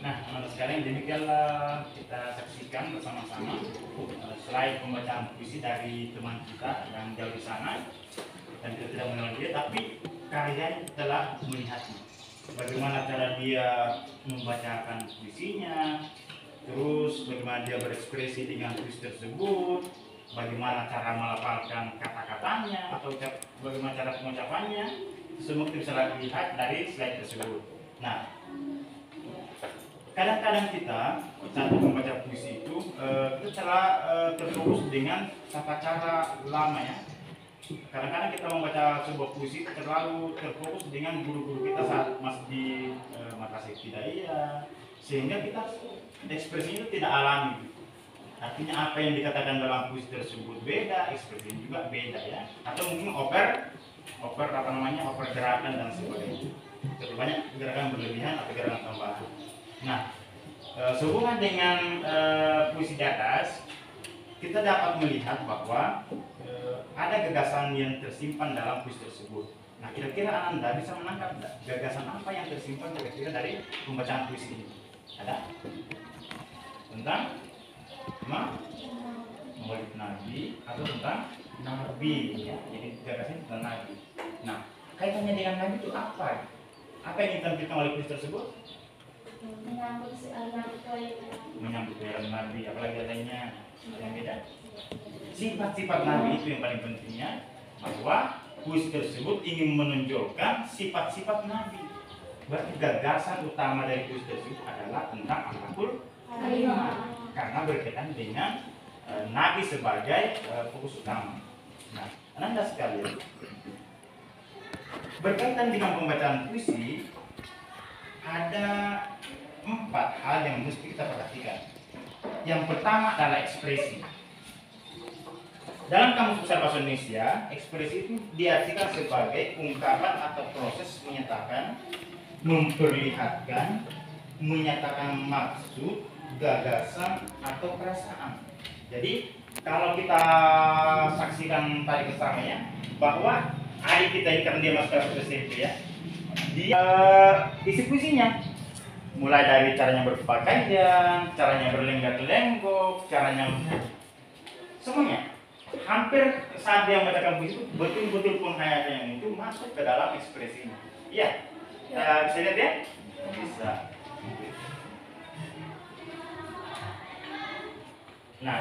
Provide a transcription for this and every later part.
Nah, teman-teman sekalian, demikianlah kita saksikan bersama-sama selain pembacaan puisi dari teman kita yang jauh di sana, dan kita tidak mengenal dia, tapi kalian telah melihatnya. Bagaimana cara dia membacakan puisinya, terus bagaimana dia berekspresi dengan puisi tersebut, bagaimana cara melafalkan kata-katanya, atau bagaimana cara pengucapannya, semua kita bisa lihat dari slide tersebut. Nah, kadang-kadang kita saat membaca puisi itu kita telah terfokus dengan tata cara lama ya. Kadang-kadang kita membaca sebuah puisi terlalu terfokus dengan guru-guru kita saat masih di mata ibtidaiyah, sehingga kita ekspresinya itu tidak alami. Artinya apa yang dikatakan dalam puisi tersebut beda, ekspresinya juga beda ya. Atau mungkin oper gerakan dan sebagainya. Terlalu banyak gerakan berlebihan atau gerakan tambahan. Nah, sehubungan dengan puisi di atas, kita dapat melihat bahwa ada gagasan yang tersimpan dalam puisi tersebut. Nah, kira-kira Anda bisa menangkap gagasan apa yang tersimpan kira-kira dari pembacaan puisi ini? Ada? Tentang Maulid Nabi atau tentang Nabi ya. Jadi gagasan tentang Nabi. Nah, kaitannya dengan Nabi itu apa? Apa yang ditampilkan oleh puisi tersebut? Menyambut kehidupan Nabi, apalagi adanya yang beda. Sifat-sifat Nabi itu yang paling pentingnya, bahwa puisi tersebut ingin menunjukkan sifat-sifat Nabi. Berarti gagasan utama dari puisi tersebut adalah tentang akhlakul karimah, karena berkaitan dengan Nabi sebagai fokus utama. Nah, Anda sekalian, berkaitan dengan pembacaan puisi, ada 4 hal yang mesti kita perhatikan. Yang pertama adalah ekspresi. Dalam Kamus Besar Bahasa Indonesia, ekspresi itu diartikan sebagai ungkapan atau proses menyatakan, memperlihatkan, menyatakan maksud, gagasan, atau perasaan. Jadi, kalau kita saksikan tadi keterangannya, bahwa adik kita ini karena dia masuk ke SMP ya, dia isi puisinya mulai dari caranya berpakaian, caranya berlenggak-lenggok, caranya semuanya. Hampir saat dia membacakan puisi itu betul-betul penghayatannya itu masuk ke dalam ekspresinya. Iya, bisa lihat ya? Bisa. Nah,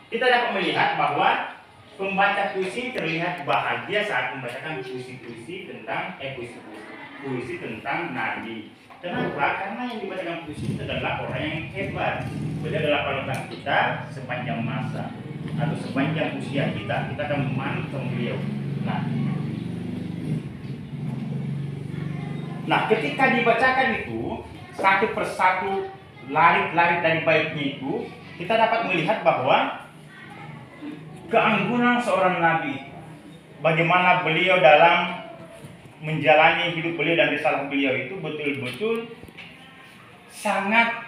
kita dapat melihat bahwa pembaca puisi terlihat bahagia saat membacakan puisi-puisi tentang puisi tentang Nabi. Kenapa? Karena yang dibacakan puisi itu adalah orang yang hebat. Beliau adalah panutan kita sepanjang masa atau sepanjang usia kita akan memanut beliau. Nah, ketika dibacakan itu satu persatu larit-larit dari baitnya itu, kita dapat melihat bahwa keanggunan seorang nabi, bagaimana beliau dalam menjalani hidup beliau dan risalah beliau itu betul-betul sangat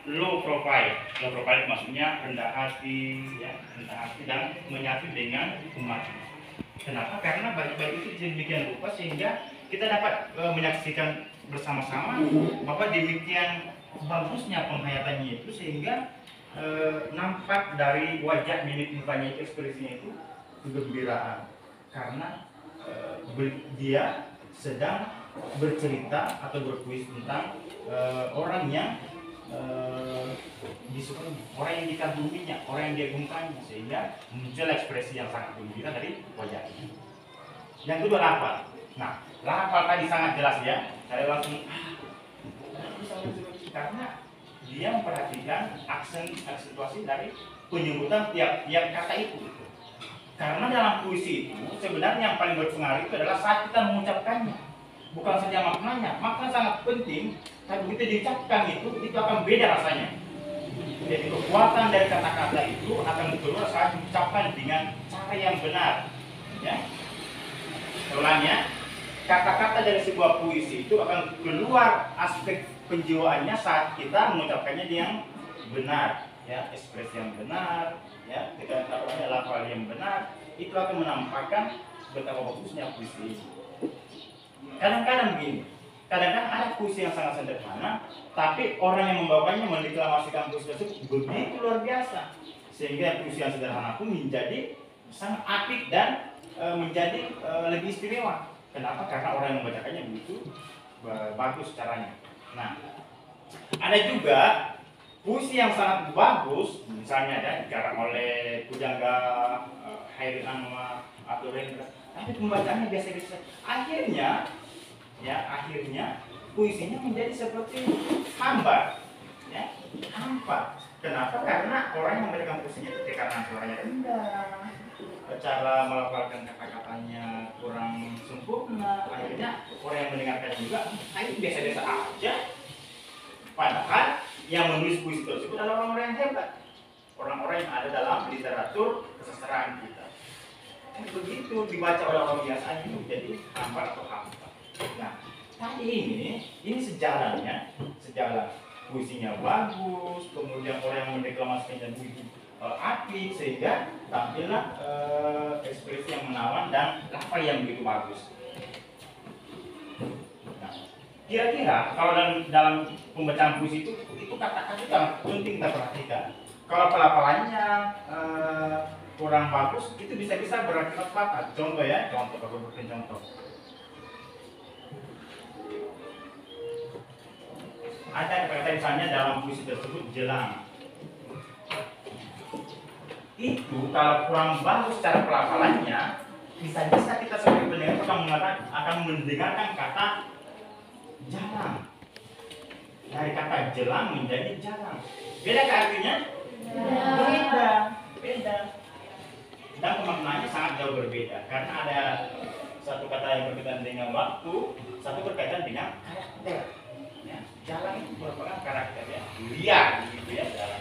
low profile. Low profile maksudnya rendah hati, ya, rendah hati dan menyatu dengan umat. Kenapa? Karena bait-bait itu demikian rupa sehingga kita dapat menyaksikan bersama-sama bahwa demikian bagusnya penghayatannya itu sehingga nampak dari wajah mimik mukanya itu, ekspresinya itu kegembiraan karena dia sedang bercerita atau berpuisi tentang orang yang disukai, orang yang dikaguminya, orang yang diagungkannya, sehingga muncul ekspresi yang sangat gembira dari wajahnya. Yang kedua lafal. Nah, lafal tadi sangat jelas ya. Saya langsung karena dia memperhatikan aksentuasi dari penyebutan tiap kata itu. Karena dalam puisi itu sebenarnya yang paling berpengaruh itu adalah saat kita mengucapkannya, bukan saja maknanya. Makna sangat penting, tapi begitu diucapkan itu akan beda rasanya. Jadi kekuatan dari kata-kata itu akan keluar saat diucapkan dengan cara yang benar. Ya, ulangnya, kata-kata dari sebuah puisi itu akan keluar aspek penjiwaannya saat kita mengucapkannya yang benar. Ya, ekspresi yang benar, ya, kita taruhnya lafal yang benar, itu akan menampakkan betapa bagusnya puisi. Kadang-kadang begini, kadang-kadang ada puisi yang sangat sederhana, tapi orang yang membawanya mendeklamasikan puisi tersebut begitu luar biasa, sehingga puisi yang sederhana pun menjadi sangat apik dan menjadi lebih istimewa. Kenapa? Karena orang yang membacakannya begitu bagus caranya. Nah, ada juga puisi yang sangat bagus, misalnya ya dikarang oleh Pujangga Hairil Anwar atau Rendra, tapi pembacaannya biasa-biasa. Akhirnya puisinya menjadi seperti hambar, ya, hampa. Kenapa? Karena orang yang membacakan puisinya itu tekanan suaranya rendah, cara melafalkan kata-katanya kurang sempurna. Akhirnya orang yang mendengarkan juga, itu biasa-biasa aja. Padahal yang menulis puisi tersebut adalah orang-orang yang hebat, orang-orang yang ada dalam literatur kesastraan kita. Begitu dibaca oleh orang biasa itu jadi hampa atau hampa. Nah, tadi ini sejalannya, sejalan puisinya bagus, kemudian orang yang mendeklamasikannya begitu apik, sehingga tampillah ekspresi yang menawan dan lafal yang begitu bagus. Nah, kira-kira kalau dalam pembacaan puisi itu kata-kata itu sangat penting kita perhatikan. Kalau pelafalannya kurang bagus, itu bisa-bisa berakibat fatal. Contoh ya, contoh. Ada kata-kata misalnya dalam puisi tersebut jelang. Itu kalau kurang bagus cara pelafalannya, bisa-bisa kita sebagai pendengar akan mendengarkan kata jalan. Dari kata jelang menjadi jalan. Beda kan artinya? Beda. Dan pemaknaannya sangat jauh berbeda, karena ada satu kata yang berkaitan dengan waktu, satu berkaitan dengan karakter. Ya, jalan itu merupakan karakter ya, liar gitu ya jalan.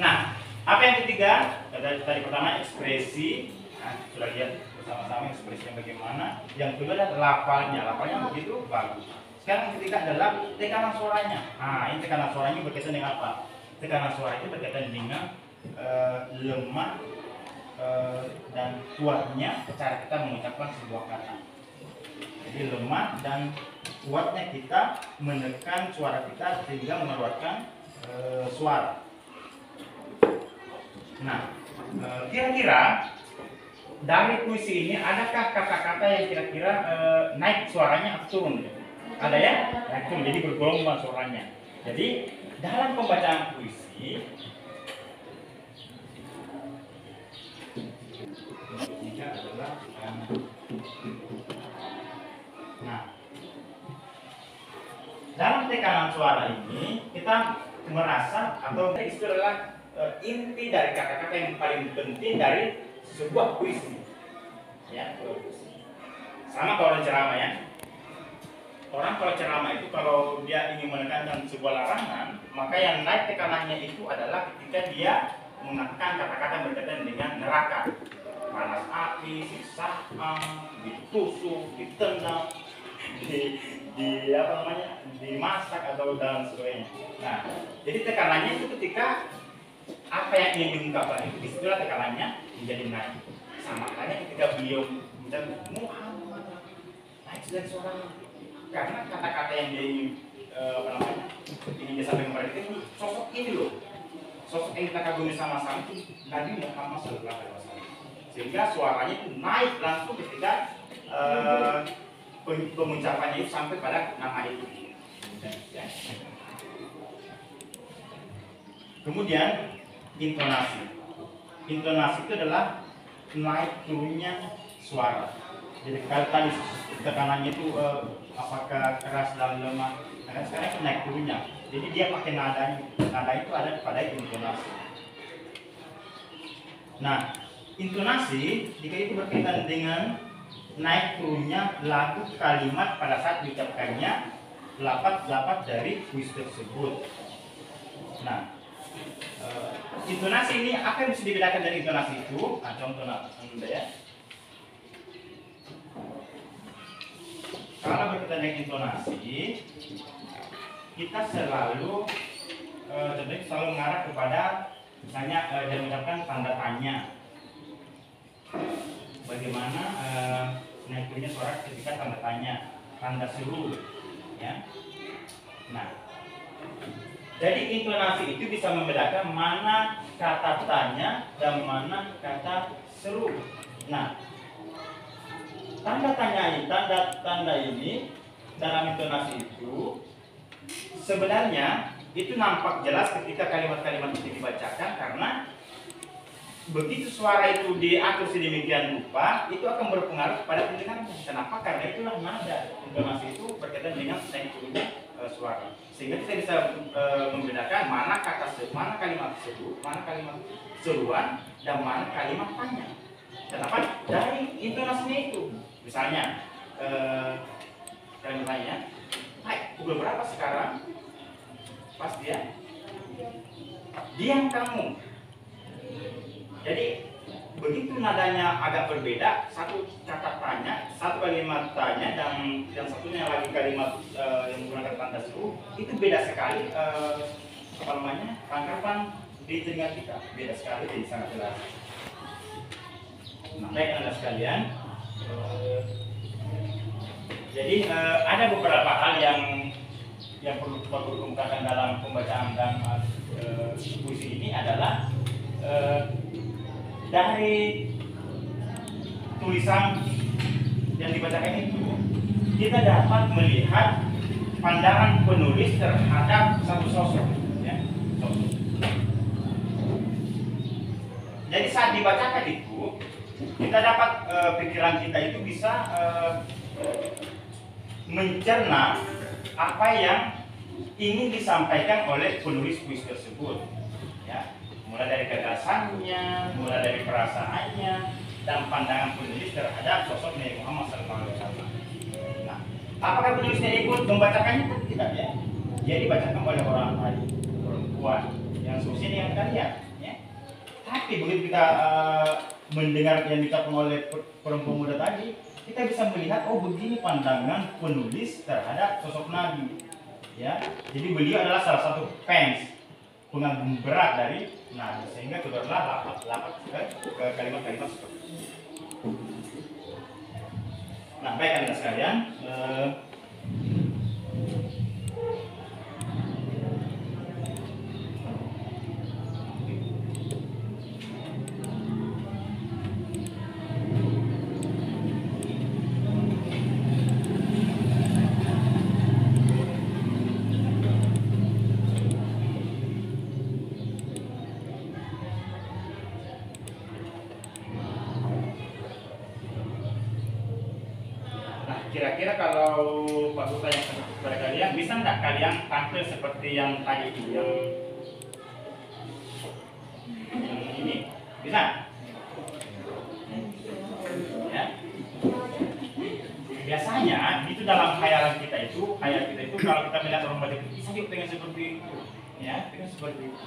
Nah, apa yang ketiga? Tadi pertama ekspresi, nah, sudah lihat bersama-sama ekspresinya bagaimana. Yang kedua adalah lafalnya begitu bagus. Sekarang yang ketiga adalah tekanan suaranya. Nah, ini tekanan suaranya berkaitan dengan apa? Tekanan suara itu berkaitan dengan lemah dan kuatnya cara kita mengucapkan sebuah kata. Jadi lemah dan kuatnya kita menekan suara kita sehingga mengeluarkan suara. Nah, kira-kira dari puisi ini adakah kata-kata yang kira-kira naik suaranya atau turun? Ada ya? Naik turun, jadi bergelombang suaranya. Jadi dalam pembacaan puisi adalah nah, dalam tekanan suara ini kita merasa atau istilah inti dari kata-kata yang paling penting dari sebuah puisi. Ya, sama kalau ceramah ya. Orang kalau ceramah itu kalau dia ingin menekankan sebuah larangan, maka yang naik tekanannya itu adalah ketika dia mengatakan kata-kata berkaitan dengan neraka, panas api, siksa, ditusuk, ditendang, dimasak atau dan sebagainya. Nah, jadi tekanannya itu ketika apa yang ingin diungkapkan itu disitulah tekanannya menjadi naik. Sama halnya ketika beliau bilang Muhammad, naik dari suaranya. Karena kata-kata yang dia ingin disampaikan kepada kita itu sosok ini loh, sosok yang kita kagumi sama-sama itu Nabi Muhammad SAW, sehingga suaranya itu naik langsung ketika pengucapannya itu sampai pada nama itu. Kemudian intonasi itu adalah naik turunnya suara. Jadi kalau tadi tekanannya itu apakah keras dan lemah, nah sekarang itu naik turunnya. Jadi dia pakai nada itu ada pada intonasi. Nah, intonasi jika itu berkaitan dengan naik turunnya lagu kalimat pada saat diucapkannya lafaz-lafaz dari puisi tersebut. Nah, intonasi ini apa yang bisa dibedakan dari intonasi itu? Nah, contoh ya. Kalau berkaitan dengan intonasi, kita selalu contohnya selalu mengarah kepada misalnya dia mengucapkan tanda tanya. Bagaimana naik turunnya suara ketika tanda tanya? tanda seru, ya. Nah, jadi intonasi itu bisa membedakan mana kata tanya dan mana kata seru. Nah, tanda tanya ini, tanda ini dalam intonasi itu sebenarnya itu nampak jelas ketika kalimat-kalimat itu dibacakan, karena begitu suara itu diatur sedemikian rupa, itu akan berpengaruh pada pendengarnya. Kenapa? Karena itulah nada. Intonasi itu berkaitan dengan temponya suara, sehingga kita bisa membedakan mana kalimat seru, mana kalimat seruan, dan mana kalimat tanya. Kenapa? Dari intonasinya itu. Misalnya kalimat tanya, "Hai, pukul berapa sekarang?" Pas dia, "Diam kamu." Jadi begitu nadanya agak berbeda, satu kata tanya, satu kalimat tanya, dan yang satunya lagi kalimat yang menggunakan tanda seru, itu beda sekali tangkapan di telinga kita, beda sekali, jadi sangat jelas. Nah, baik Anda sekalian, jadi ada beberapa hal yang perlu dikemukakan dalam pembacaan dan puisi ini adalah dari tulisan yang dibacakan itu kita dapat melihat pandangan penulis terhadap satu sosok, ya, sosok. Jadi saat dibacakan itu kita dapat pikiran kita itu bisa mencerna apa yang ingin disampaikan oleh penulis puisi tersebut, ya. Mulai dari gagasannya, mulai dari perasaannya, dan pandangan penulis terhadap sosok Nabi Muhammad SAW. Nah, apakah penulisnya ikut membacakannya? Tidak, ya. Dia dibacakan oleh orang lain, perempuan yang seusia dengan kalian, ya. Tapi begitu kita mendengar yang diucapkan oleh perempuan muda tadi, kita bisa melihat, oh begini pandangan penulis terhadap sosok Nabi, ya. Jadi beliau adalah salah satu fans, pengagum berat dari Nabi, sehingga keluarlah lapat ke kalimat-kalimat seperti ini. Nah, baik Anda sekalian, kira-kira kalau Pak Guru tanya kepada kalian, bisa nggak kalian tampil seperti yang tadi itu, yang ini, bisa? Ya. Biasanya itu dalam khayal kita itu kalau kita melihat orang baca itu, saya pengen seperti itu, ya, pengen seperti itu.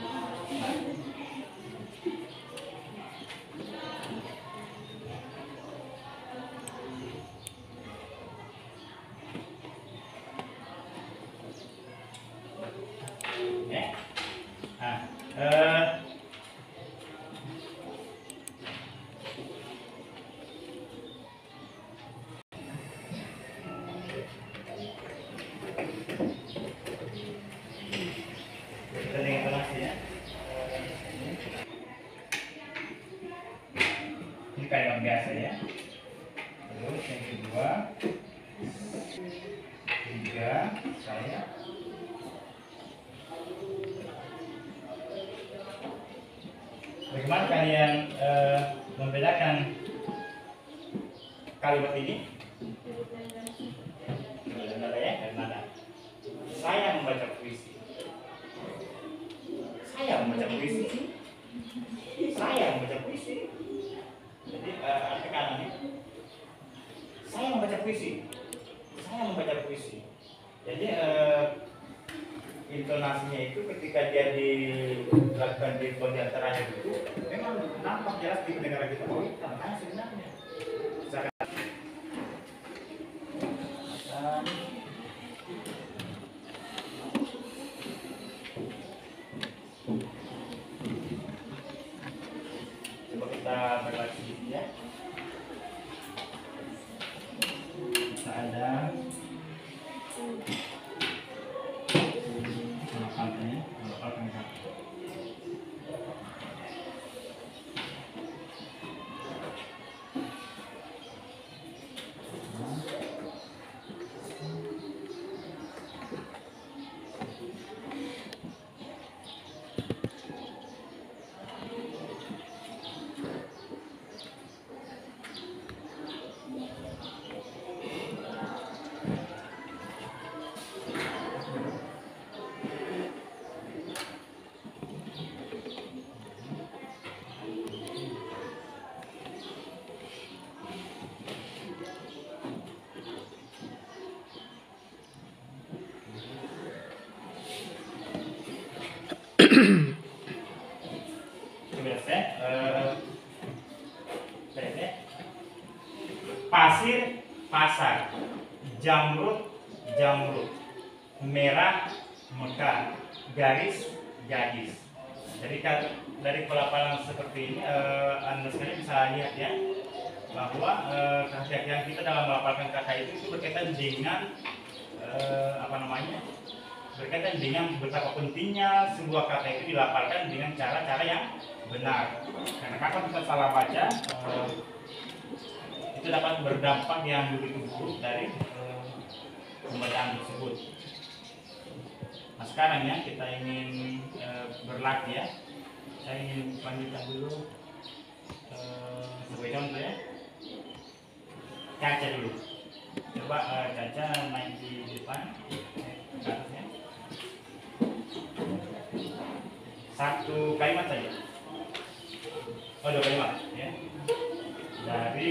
Nah, ini kalimat biasa, ya. Terus yang kedua, tiga, saya. Bagaimana kalian membedakan kalimat ini? Nada, ya, nada. Saya membaca puisi. Saya membaca puisi. Saya membaca puisi. Jadi arti kanan ini. Saya membaca puisi. Saya membaca puisi. Jadi intonasinya itu ketika dia dilakukan di antaranya itu memang nampak jelas di pendengaran kita, oh itu namanya sebenarnya. Coba kita berlatih sedikit, ya. Kita ada Pasir, pasar. Jamrud, jamrud. Merah, mekar. Garis, gadis. Jadi dari pelafalan seperti ini, Anda sekalian bisa lihat ya, bahwa kehati-hatian kita dalam melafalkan kata itu berkaitan dengan berkaitan dengan betapa pentingnya sebuah kata itu dilafalkan dengan cara-cara yang benar. Karena kalau kita salah baca, itu dapat berdampak yang begitu buruk dari pembacaan tersebut. Nah sekarang ya kita ingin berlatih ya. Saya ingin lanjutkan dulu sebagai contoh ya. Caca dulu. Coba Caca naik di depan. Atasnya. Satu kalimat saja. Oh, dua kalimat ya. Dari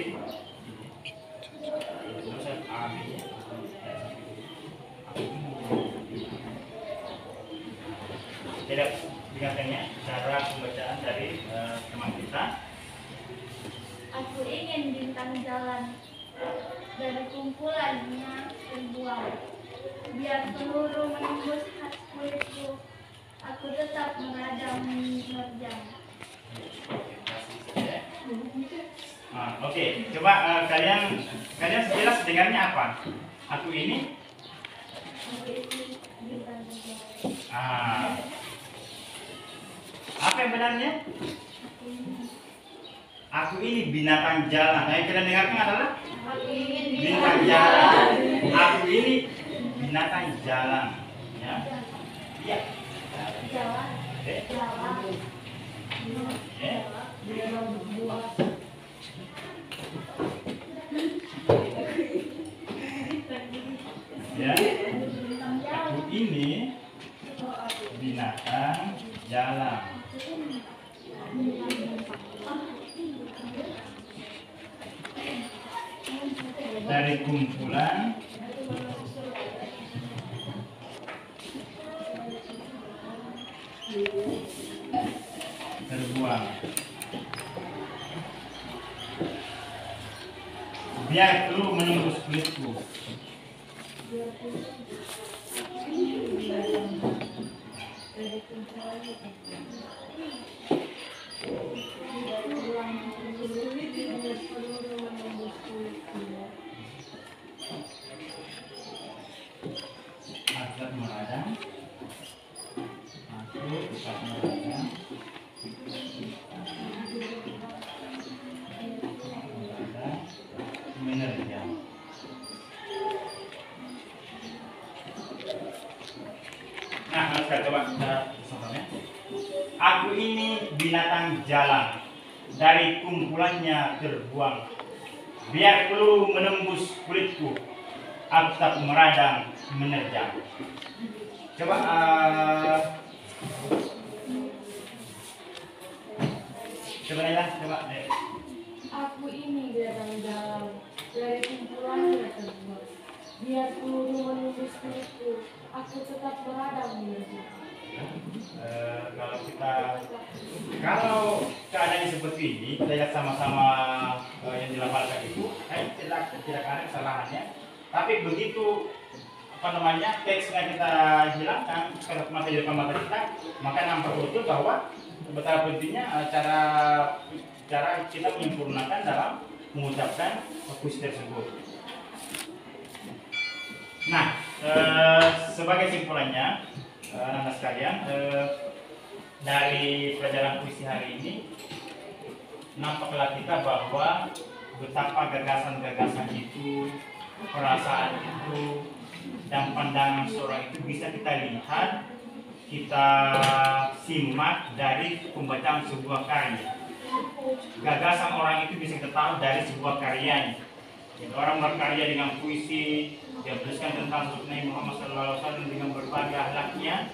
tidak dengarkannya cara pembacaan dari teman kita. Aku ingin bintang jalan dari kumpulannya terbuang, biar peluru menembus kulitku, aku tetap meradang menerjang. Oke, coba kalian jelas dengarnya apa? Aku ini Bintang jalan. Apa yang benarnya? Aku ini binatang jalan. Nah, yang kalian dengarkan adalah Aku ingin bintang jalan. Aku ini binatang jalan. Ya. Iya. jalan. Ya. Aku ini binatang jalan. Dari kumpulan terbuang, biar peluru menembus kulitku. Aku meradang, menerjang. Nah, sekarang coba kita contohnya. Aku ini binatang jalan, dari kumpulannya terbuang, biar peluru menembus kulitku, aku tetap meradang menerjang. Coba coba. Aku ini binatang jalan dari kumpulannya terbuang, biar peluru menembus kulitku, aku tetap meradang menerjang. Kalau keadaannya seperti ini, kita lihat sama-sama yang dilafalkan itu, tidak ada kesalahannya. Tapi begitu teksnya kita hilangkan, kalau mata di depan mata kita, maka nampak betul bahwa betapa pentingnya cara kita menyempurnakan dalam mengucapkan puisi tersebut. Nah, sebagai simpulannya, anak sekalian, dari pelajaran puisi hari ini nampaklah kita bahwa betapa gagasan-gagasan itu, perasaan itu, dan pandangan seorang itu bisa kita lihat, kita simak dari pembacaan sebuah karya. Gagasan orang itu bisa kita tahu dari sebuah karyanya. Jadi orang berkarya dengan puisi, dia tuliskan tentang Nabi Muhammad SAW dengan berbagai akhlaknya,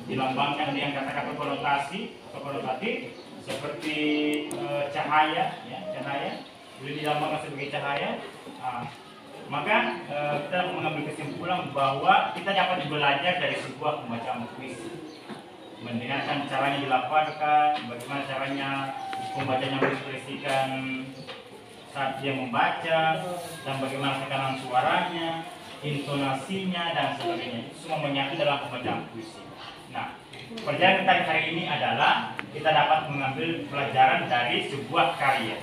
dilambangkan dengan kata-kata konotasi atau konotatif seperti cahaya, ya, cahaya, boleh dilambangkan sebagai cahaya. Maka kita mengambil kesimpulan bahwa kita dapat belajar dari sebuah pembacaan puisi. mendengarkan caranya dilafalkan, bagaimana caranya pembacanya mengekspresikan saat dia membaca, dan bagaimana tekanan suaranya, intonasinya, dan sebagainya. Itu semua menyatu dalam pembacaan puisi. Nah, pelajaran kita hari ini adalah kita dapat mengambil pelajaran dari sebuah karya.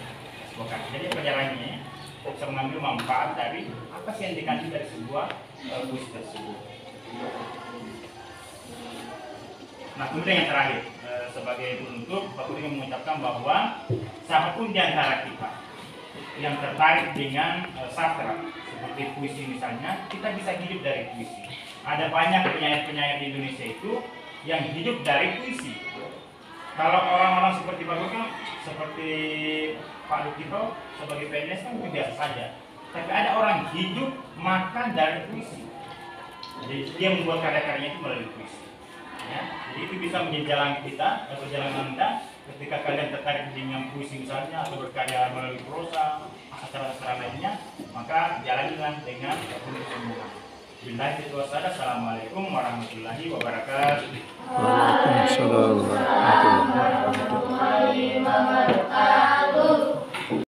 Jadi pelajarannya bisa mengambil manfaat dari apa sih yang dikandung dari sebuah puisi tersebut. Nah, kemudian yang terakhir, sebagai penutup, Pak Kudi mengucapkan bahwa siapapun di antara kita yang tertarik dengan sastra seperti puisi misalnya, kita bisa hidup dari puisi. Ada banyak penyair-penyair di Indonesia itu yang hidup dari puisi. Kalau orang-orang seperti Pak Kudi, seperti Pak Lukito sebagai PNS kan itu biasa saja. Tapi ada orang hidup makan dari puisi. Jadi dia membuat karya-karyanya itu melalui puisi. Ya, jadi itu bisa menjadi jalan kita atau jalan Anda ketika kalian tertarik dengan puisi misalnya atau berkarya melalui prosa atau cara lainnya, maka jalanilah dengan penuh semangat. Billahi taufiq. Assalamualaikum warahmatullahi wabarakatuh. Waalaikumsalam warahmatullahi wabarakatuh.